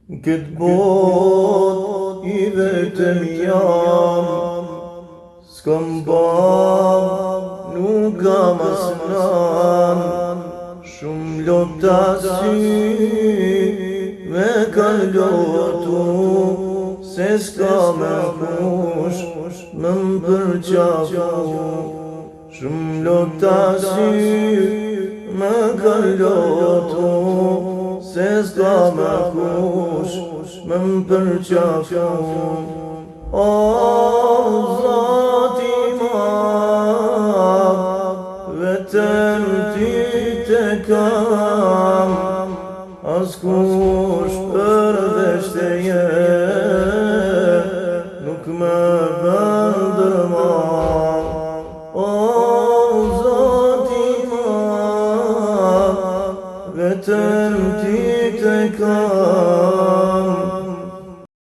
Këtë bot I vetëm jam, s'kam bab, nuk kam asnan. Shumë lota sy me kallotu, se s'ka me kush me m'përqafu. Shumë lota sy me kallotu, se s'ka me kush me m'përqafu. O Zoti madh, vetëm ty te kam, askush